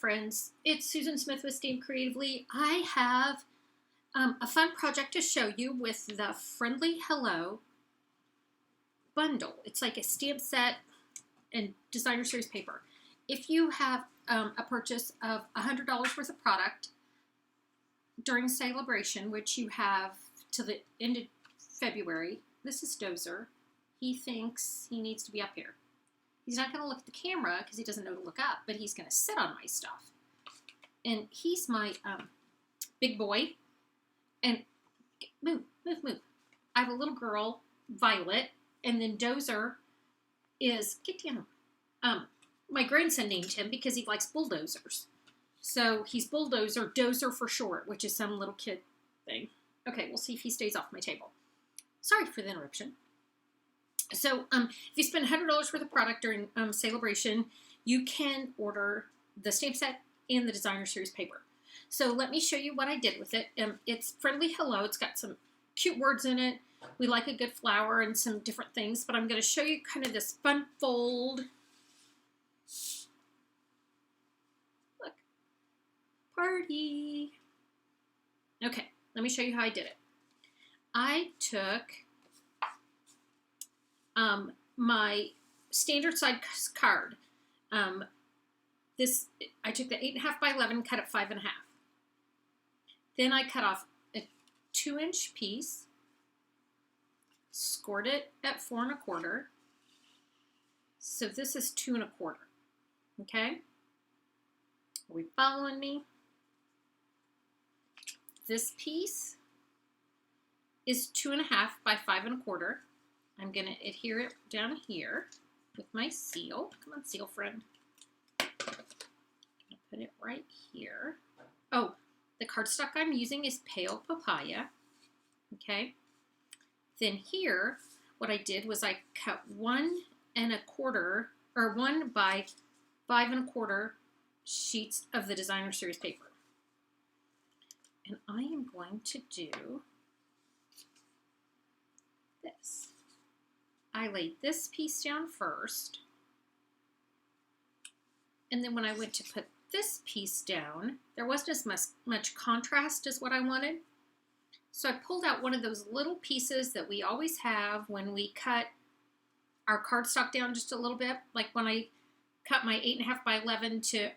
friends, it's Susan Smith with Stamp Creatively. I have a fun project to show you with the Friendly Hello bundle. It's like a stamp set and designer series paper. If you have a purchase of $100 worth of product during Sale-a-Bration, which you have till the end of February, this is Dozer. He thinks he needs to be up here. He's not going to look at the camera because he doesn't know to look up, but he's going to sit on my stuff. And he's my big boy. And move. I have a little girl, Violet, and then Dozer is, get down. My grandson named him because he likes bulldozers. So he's Bulldozer, Dozer for short, which is some little kid thing. Okay, we'll see if he stays off my table. Sorry for the interruption. So if you spend $100 worth of product during Sale-a-Bration, you can order the stamp set and the designer series paper. So let me show you what I did with it. It's Friendly Hello. It's got some cute words in it. We like a good flower and some different things, but I'm going to show you kind of this fun fold. Look. Party. Okay, let me show you how I did it. I took my standard size card. I took the 8.5 by 11, cut it 5.5. Then I cut off a 2-inch piece, scored it at 4 1/4. So this is 2 1/4. Okay? Are we following me? This piece is 2.5 by 5 1/4. I'm going to adhere it down here with my seal. Come on, seal friend. I'm going to put it right here. Oh, the cardstock I'm using is Pale Papaya. Okay. Then here, what I did was I cut 1 1/4, or 1 by 5 1/4 sheets of the designer series paper. And I am going to do this. I laid this piece down first, and then when I went to put this piece down, there wasn't as much contrast as what I wanted. So I pulled out one of those little pieces that we always have when we cut our cardstock down just a little bit, like when I cut my 8.5 by 11 to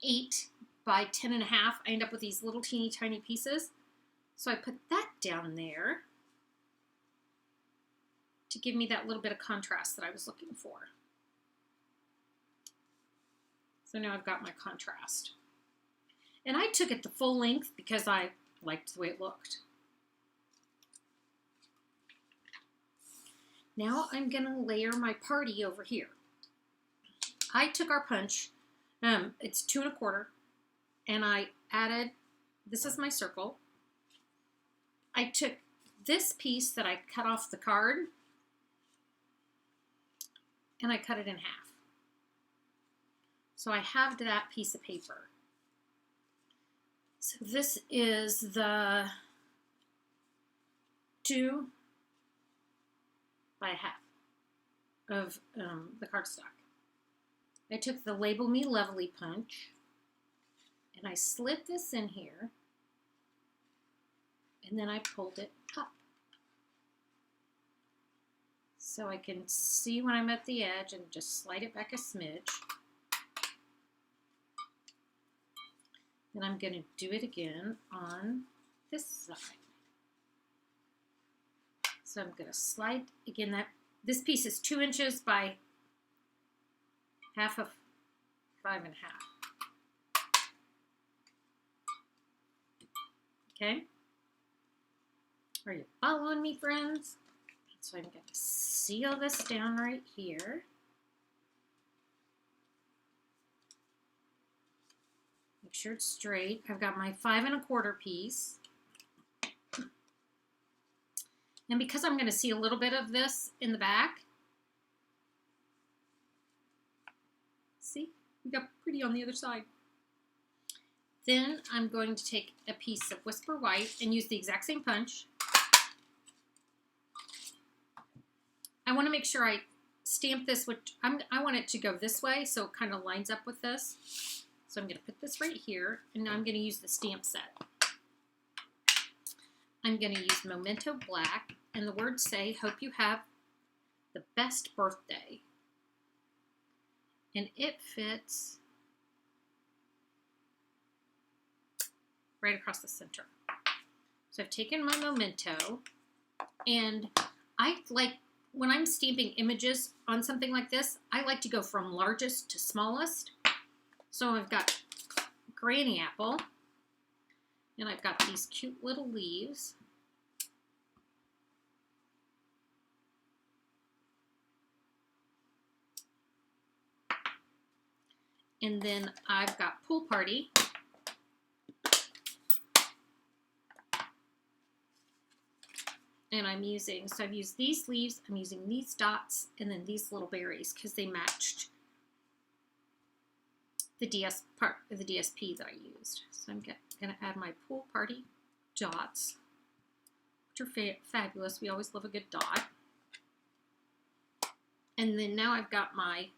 8 by 10.5, I end up with these little teeny tiny pieces. So I put that down there to give me that little bit of contrast that I was looking for. So now I've got my contrast. And I took it the full length because I liked the way it looked. Now I'm going to layer my party over here. I took our punch, it's 2 1/4, and I added, this is my circle. I took this piece that I cut off the card, and I cut it in half. So I halved that piece of paper. So this is the 2 by 1/2 of the cardstock. I took the Label Me Lovely punch, and I slid this in here, and then I pulled it up. So I can see when I'm at the edge and just slide it back a smidge. Then I'm going to do it again on this side. So I'm going to slide again. This piece is 2 inches by 1/2 of 5 1/2. Okay? Are you following me, friends? So I'm going to seal this down right here. Make sure it's straight. I've got my 5 1/4 piece. And because I'm going to see a little bit of this in the back, see, we got pretty on the other side. Then I'm going to take a piece of Whisper White and use the exact same punch. I want to make sure I stamp this, which I want it to go this way, so it kind of lines up with this. So I'm going to put this right here, and now I'm going to use the stamp set. I'm going to use Memento Black, and the words say, hope you have the best birthday. And it fits right across the center. So I've taken my Memento, and I like, when I'm stamping images on something like this, I like to go from largest to smallest. So I've got Granny Apple, and I've got these cute little leaves. And then I've got Pool Party. And I'm using, so I've used these leaves, I'm using these dots, and then these little berries because they matched the DS part of the DSP that I used. So I'm going to add my Pool Party dots, which are fabulous. We always love a good dot. And then now I've got my,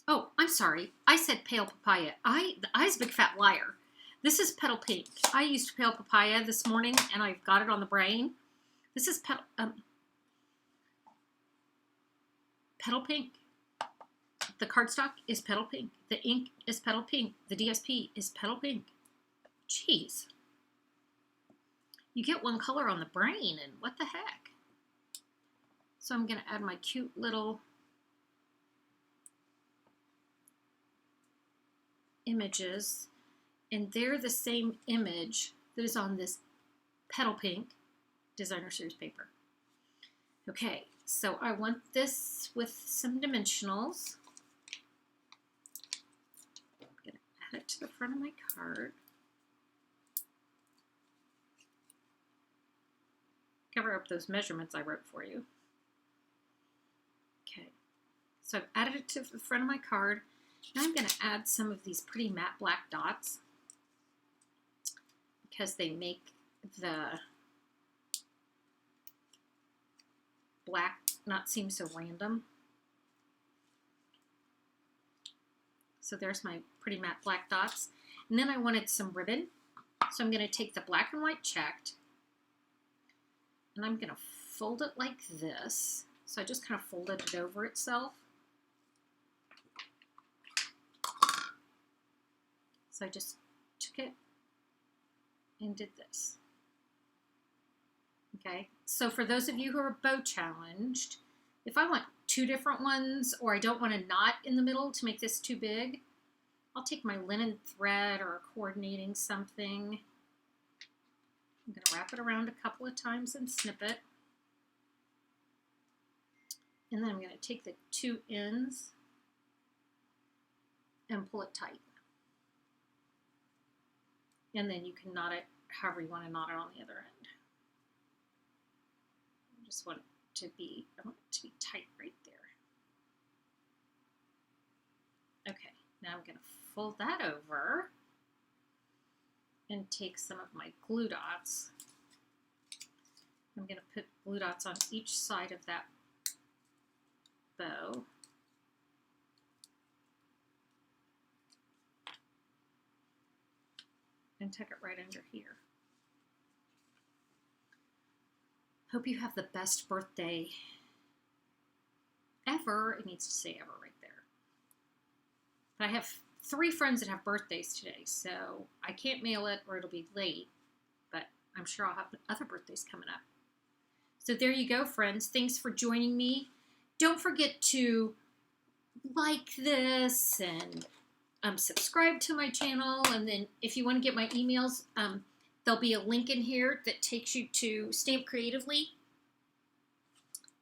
oh, I'm sorry. I said Pale Papaya. I was a big fat liar. This is Petal Pink. I used Pale Papaya this morning, and I've got it on the brain. This is Petal Pink. The cardstock is Petal Pink. The ink is Petal Pink. The DSP is Petal Pink. Jeez. You get one color on the brain, and what the heck? So I'm going to add my cute little images, and they're the same image that is on this Petal Pink Designer Series paper. Okay, so I want this with some dimensionals. I'm going to add it to the front of my card. Cover up those measurements I wrote for you. Okay, so I've added it to the front of my card. Now I'm going to add some of these pretty matte black dots because they make the black not seem so random. So there's my pretty matte black dots. And then I wanted some ribbon. So I'm going to take the black and white checked, and I'm going to fold it like this. So I just kind of folded it over itself. So I just took it and did this. Okay, so for those of you who are bow challenged, if I want two different ones, or I don't want a knot in the middle to make this too big, I'll take my linen thread or coordinating something. I'm going to wrap it around a couple of times and snip it. And then I'm going to take the two ends and pull it tight. And then you can knot it however you want to knot it on the other end. I just want it to be, I want it to be tight right there. Okay, now I'm going to fold that over and take some of my glue dots. I'm going to put glue dots on each side of that bow. And tuck it right under here. Hope you have the best birthday ever. It needs to say ever right there. But I have 3 friends that have birthdays today, so I can't mail it or it'll be late, but I'm sure I'll have other birthdays coming up. So there you go, friends. Thanks for joining me. Don't forget to like this and subscribe to my channel, and then if you want to get my emails, there'll be a link in here that takes you to Stamp Creatively.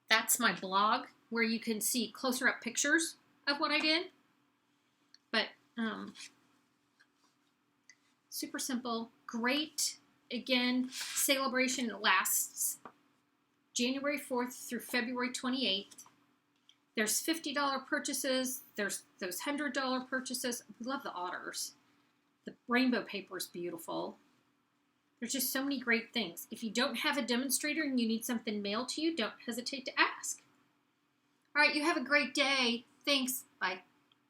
That's my blog where you can see closer up pictures of what I did. But super simple, great. Again, Sale-a-Bration lasts January 4th through February 28th. There's $50 purchases. There's those $100 purchases. We love the otters. The rainbow paper is beautiful. There's just so many great things. If you don't have a demonstrator and you need something mailed to you, don't hesitate to ask. All right, you have a great day. Thanks. Bye.